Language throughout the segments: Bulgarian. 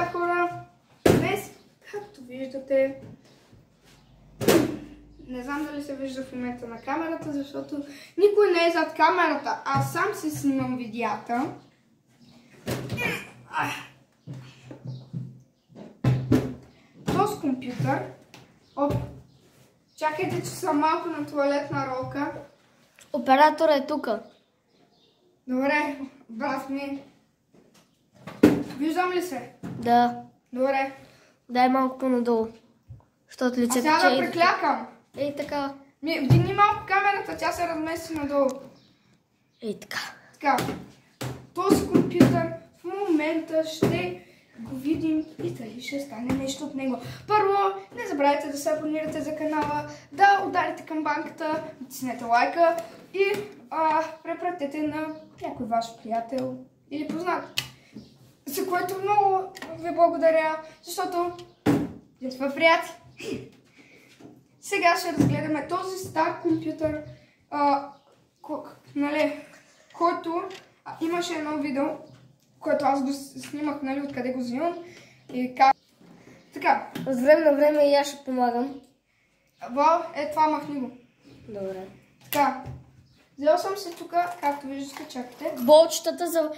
Така хора, днес, както виждате, не знам дали се вижда в момента на камерата, защото никой не е зад камерата, аз сам си снимам видеята. Този компютър, чакайте, че съм малко на тоалетна ролка. Оператора е тука. Добре, брат ми. Виждам ли се? Да. Добре. Дай малко по-надолу. Защото лицето сега да преклякам. Ей така. Вдигни малко камерата, тя се размести надолу. Ей така. Така. Този компютър в момента ще го видим и дали ще стане нещо от него. Първо, не забравяйте да се абонирате за канала, да ударите камбанката, натиснете лайка и препратете на някой ваш приятел или познат. За което много ви благодаря, защото вие сме приятели. Сега ще разгледаме този стар компютър, който имаше едно видео, което аз го снимах, откъде го взимам и как. Така. От време на време и аз ще помагам. Това махни го. Добре. Така. Взел съм се тук, както виждате, чакайте. Болчетата за...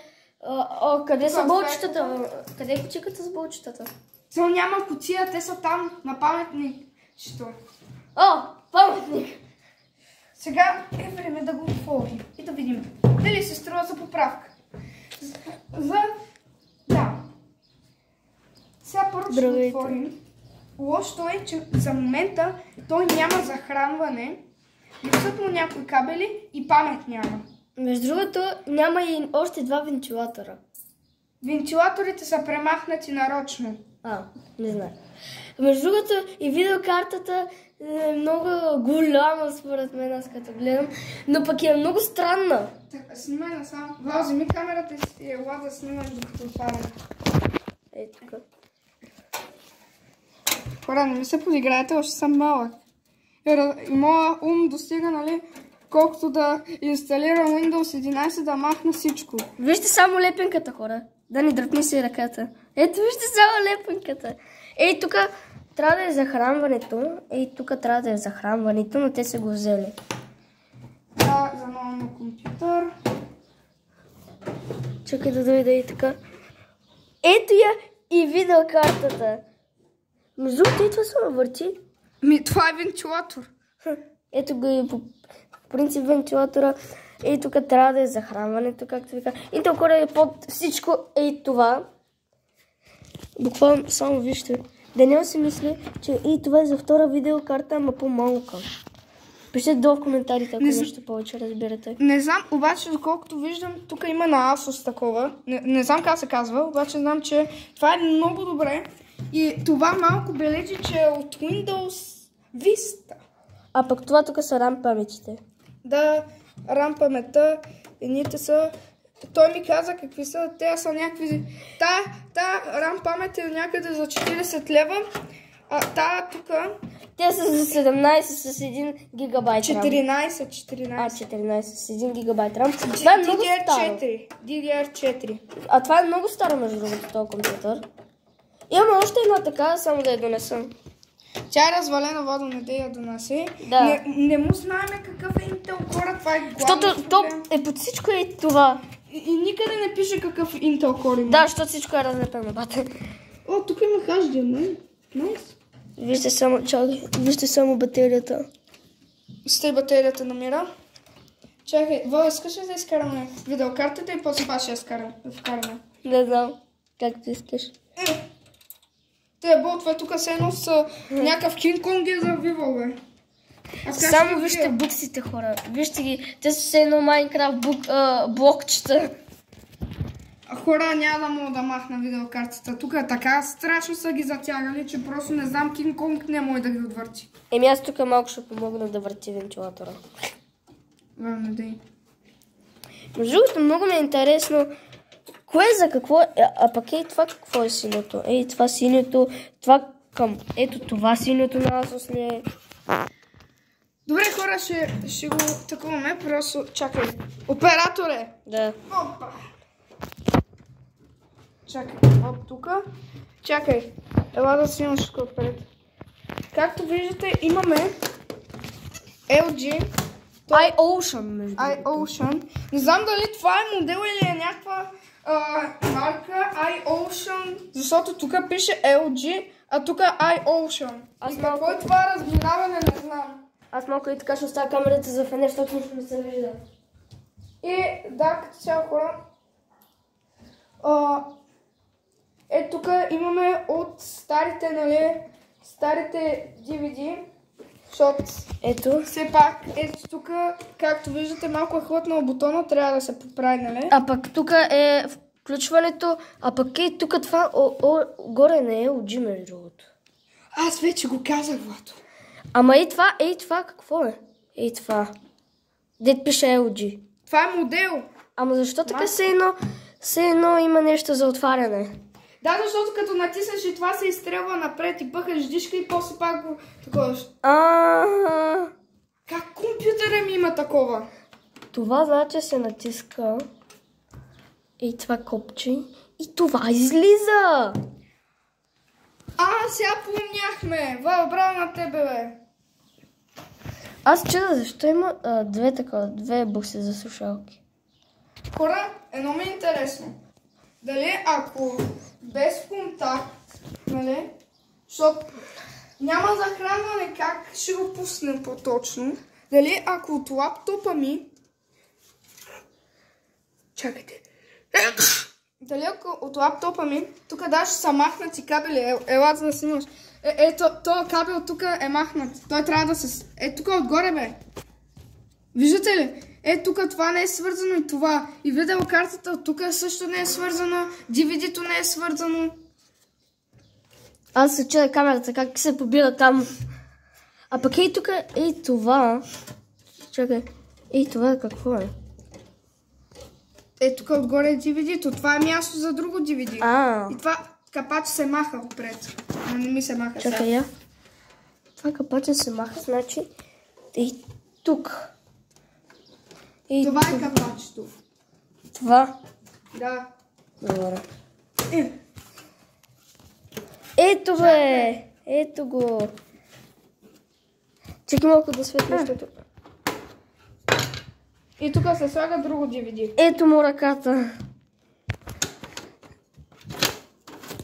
къде са болчетата? Къде е кутийката с болчетата? То няма кутия, те са там, на паметник. Паметник! Сега е време да го отворим и да видим дали се струва за поправка. Да. Сега първо ще го отворим. Лошото е, че за момента той няма захранване, липсват му някои кабели и памет няма. Между другото, няма и още 2 вентилатора. Вентилаторите са премахнати нарочно. Не знам. Между другото и видеокартата е много голяма според мен, аз като гледам, но пък е много странна. Така, снимай насам. Вземи камерата и ела да снимаш докато отварям. Ей тук. Хора, не ми се подиграете, още съм малък. И моя ум достига, колкото да инсталирам Windows 11, да махна всичко. Вижте само лепенката, хора. Да ни дръпни си ръката. Ето вижте само лепенката. Ей тук трябва да е захранването. Но те са го взели. Да, за новия компютър. Чакай да дойде и така. Ето я и видеокартата. Между другото и това се върти. Това е вентилатор. Ето го и по принцип вентилатора. Ей тук трябва да е захранването, както ви казвам. И тук е под всичко това. Буквално само вижте. Даниел си мисли, че и това е за втора видеокарта, ама по-малка. Пишете долу в коментарите, ако нещо повече разбирате. Не знам, обаче, доколкото виждам, тук има на Asus такова. Не знам как се казва, обаче знам, че това е много добре. И това малко бележи, че е от Windows Vista. А пък това тук са RAM паметите. Да, RAM паметта, едните са... Той ми каза какви са, те са някакви... Та RAM памет е някъде за 40 лева, а тая тук... Те са за 17 с 1 гигабайт RAM. 14. С 1 гигабайт RAM. Това е много старо. DDR4. А това е много старо, между другото, този компютър. Имаме още една така, само да я донесам. Тя е развалена, вода, не да я донаси. Да. Не му знаем какъв е Intel Core, това е главно. Защото то е под всичко и това. И никъде не пише какъв Intel Core има. Да, защото всичко е разлепено, бате. Тук има HDMI. Найс. Вижте само батерията. Сте батерията намира. Чакай, искаш ли да изкараме видеокартата и после това ще вкараме? Не знам. Както искаш. Те болтове тук се едно с някакъв King Kong е завивал, бе. Само вижте буксите, хора. Вижте ги. Те са все едно Майнкрафт блокчета. Хора, няма да мога да махна видеокартата. Тук така страшно са ги затягали, че просто не знам, King Kong не може да ги отвърти. Аз тук малко ще помогна да върти вентилатора. Надей. Между другото, много ми е интересно кое за какво е, а пък това какво е синьото? Това синьото, това към... Ето това синьото на Asus не е. Добре, хора, ще го такуваме, просто чакай. Операторе! Да. Опа! Чакай, тук. Чакай, ела да снимам всичко отпред. Както виждате, имаме LG iOcean, между другото. iOcean. Не знам дали това е модел или е някаква марка iOcean, защото тук пише LG, а тук iOcean. И какво е това разминаване, не знам. Аз малко и така ще оставя камерата за фенер, защото нищо не се вижда. И да, като цяло хора. Тук имаме от старите, нали, старите DVD, защото Ето. все пак, ето тук, както виждате, малко е хлътнал бутона, трябва да се поправи, нали? А пък тук е включването, а пък е тук това горе не е LG, между другото. Аз вече го казах, Владо. Ама и това какво е? И това. Дет пише LG. Това е модел. Ама защо така все едно има нещо за отваряне? Да, защото като натиснеш и това се изстрелва напред и пъхаш дишка и после пак го такова. Как компютъра ми има такова? Това значи се натиска и това копче и това излиза. Сега помняхме. Браво на тебе, бе. Аз чудя защо има две букси за слушалки. Хора, едно ми е интересно. Дали ако без контакт, нали, защото няма захранване, как ще го пуснем по-точно, дали ако от лаптопа ми... Чакайте. Дали ако от лаптопа ми, тук даже са махнати кабели, ела за да снимаш. Този кабел тук е махнат, той трябва да се... тук отгоре, бе. Виждате ли? Тук това не е свързано и това. И видеокартата от тук също не е свързана. DVD-то не е свързано. Аз се чуя камерата как се побира там. А пък и тук и това. Чакай. И това какво е? Тук отгоре е DVD-то. Това е място за друго DVD. И това капаче се маха отпред. Не ми се маха. Чакай я. Това капаче се маха, значи и тук. И това е капачето. Това? Да. Добре. Ето бе! Ето го! Чакай малко да светне, защото... И тук се слага друго DVD. Ето му ръката.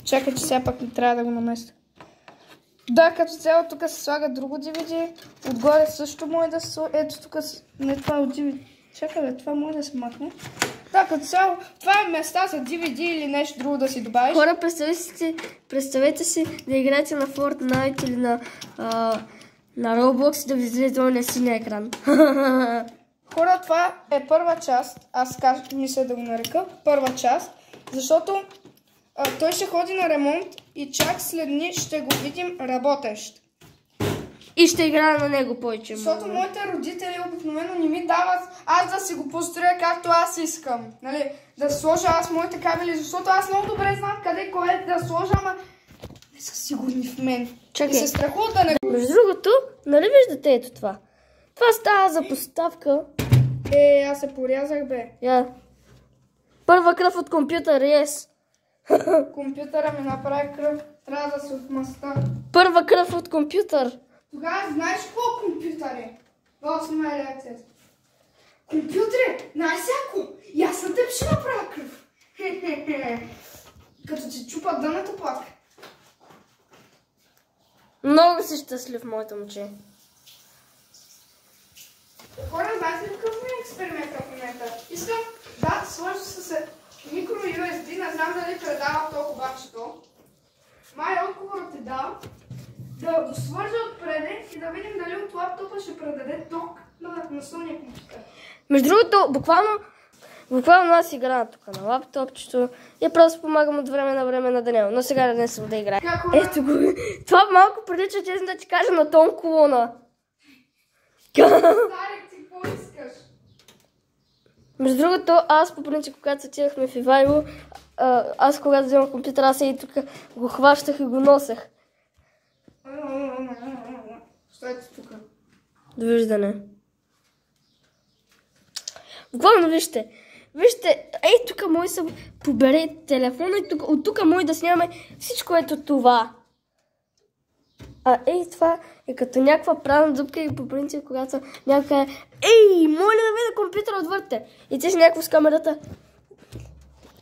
Чакай, че сега пък не трябва да го наместя. Да, като цяло тук се слага друго DVD. Отгоре също може да се... Ето тук... Не, това е от DVD. Чакай, бе, това може да се махне. Да, като цяло, това е места за DVD или нещо друго да си добавиш. Хора, представете си да играете на Fortnite или на Roblox и да ви излезе на синия екран. Хора, това е първа част. Аз мисля да го нарека първа част, защото той ще ходи на ремонт и чак след дни ще го видим работещ. И ще играя на него повече. Защото моите родители обикновено не ми дават аз да си го построя както аз искам. Нали? Да сложа аз моите кабели, защото аз много добре знам къде кое да сложа, ама не са сигурни в мен. Чакай. И се страхуват да не... Между другото, нали виждате ето това? Това става за поставка. Аз се порязах, бе. Първа кръв от компютър, yes. Компютъра ми направи кръв. Трябва да се отмъста. Първа кръв от компютър. Тогава знаеш какво компютър е? Снимай реакцията. Компютър е най-всяко. И аз на теб ще направя кръв. Като ти чупа дъното пак. Много си щастлив, моето момче. Хора, знаете ли какъв ми е експеримент в момента? Искам да сложа с микро USB, не знам дали предава то обачето. Май отговорът е да. Да го свържа отпреде и да видим дали от лаптопа ще предаде ток на основния компютър. Между другото, буквално аз играя тук на лаптопчето и просто помагам от време на време на Даниел. Но сега не съм да играя. Ето го. Това малко прилича, честно да ти кажа, на Том Колона. Старик, ти какво искаш? Между другото, аз по принцип, когато отидахме в Ивайло, аз когато вземах компютъра, аз и тук го хващах и го носех. Що е тук? Довиждане. Буквално вижте, Вижте, ей тук може да побере телефона и от тук може да снимаме всичко ето това. А ей това е като някаква правна дупка и по принцип, когато някаква е ей, моля да видя компютъра отвърте. И ти си някакво с камерата.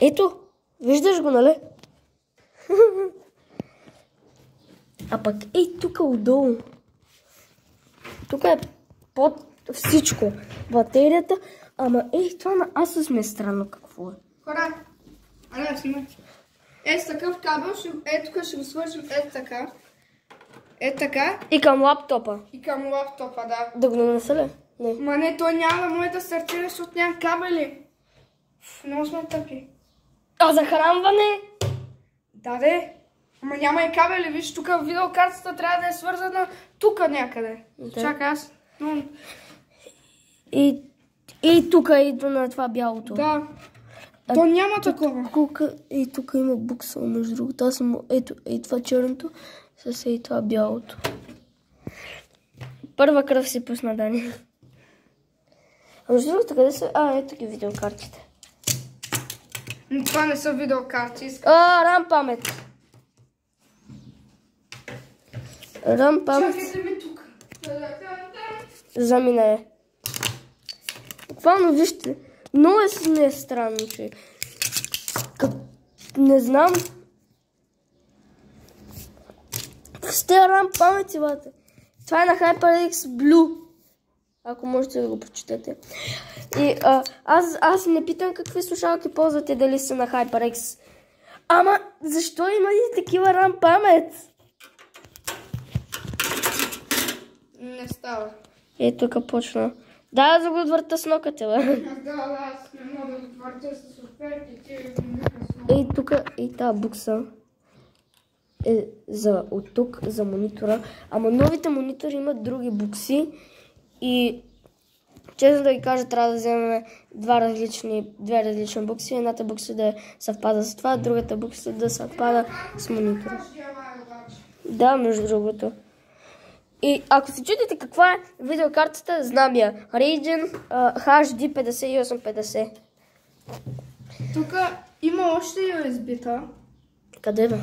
Ето, виждаш го, нали? А пък ей тук отдолу. Тук е под всичко. Батерията. Ама ей, това на Asus ми е странно какво е. Хора, да снимай. С такъв кабел, тук ще го свържим така. Така. И към лаптопа. И към лаптопа, да. Да го нанеса ли? Не. Ма не, той няма да може да стартира, защото няма кабели. Много сме тъпи. А захранване? Да, де. Ама няма и кабели, виж, тук видеокартата трябва да е свързана тук някъде. Да. Чакай аз. И тук идва на това бялото. Да. То няма такова. И тук има буксъл, между другото. Аз съм, ето, това черното, с и това бялото. Първа кръв си пусна, Дани. А между другото, къде са? Ето ги видеокартите. Но това не са видеокарти. RAM памет. RAM памет. Чакайте ми тук. Замина е. Буквално вижте. Много е странно, че. Не знам. С тези RAM памети, бате. Това е на HyperX Blue. Ако можете да го прочетете. И аз не питам какви слушалки ползвате, дали са на HyperX. Ама защо имате такива RAM памет? Не става. Ето тук почна. Да, за го отвърта с ноката, бе. Да, аз не мога да го отвърта с офертите. Ей, тук, и тази букса е от тук, за монитора. Ама новите монитори имат други букси. И честно да ви кажа, трябва да вземем две различни букси. Едната букса да съвпада с това, другата букса да съвпада с монитора. Да, между другото. И ако се чудите каква е видеокартата, знам я. Radeon HD 5850. Тук има още USB-та. Къде бе?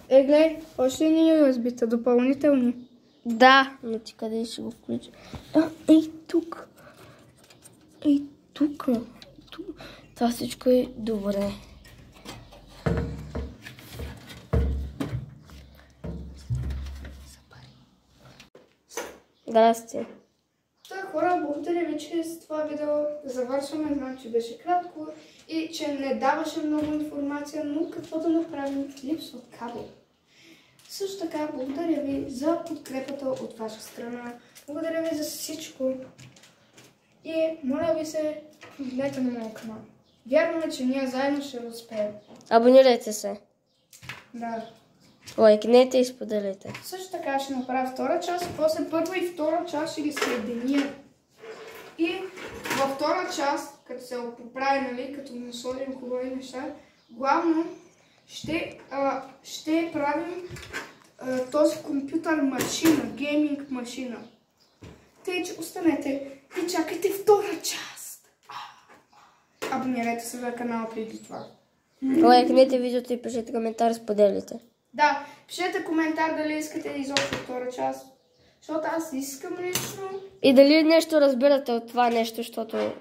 Гледай, още не USB-та, допълнителни. Да, но ти къде ще го включа? Ей тук. Ей тук. Това всичко е добре. Здрасти. Хора, благодаря ви, че с това видео завършваме. Знам, че беше кратко и че не даваше много информация, но какво да направим? Липсва кабел. Също така, благодаря ви за подкрепата от ваша страна. Благодаря ви за всичко. И моля ви се, гледайте на моя канал. Вярвам е, че ние заедно ще успеем. Абонирайте се. Да. Лайкнете и споделете. Също така ще направя втора част, после първа и втора част ще ги съединя. И във втора част, като се поправи, нали, като насладим хубави неща, главно ще правим този компютър машина, гейминг машина. Тъй, че останете и чакайте втора част. Абонирайте се за канала преди това. Лайкнете видеото и пишете коментар, споделите. Да, пишете коментар дали искате изобщо втора част, защото аз искам лично. И дали нещо разбирате от това нещо, защото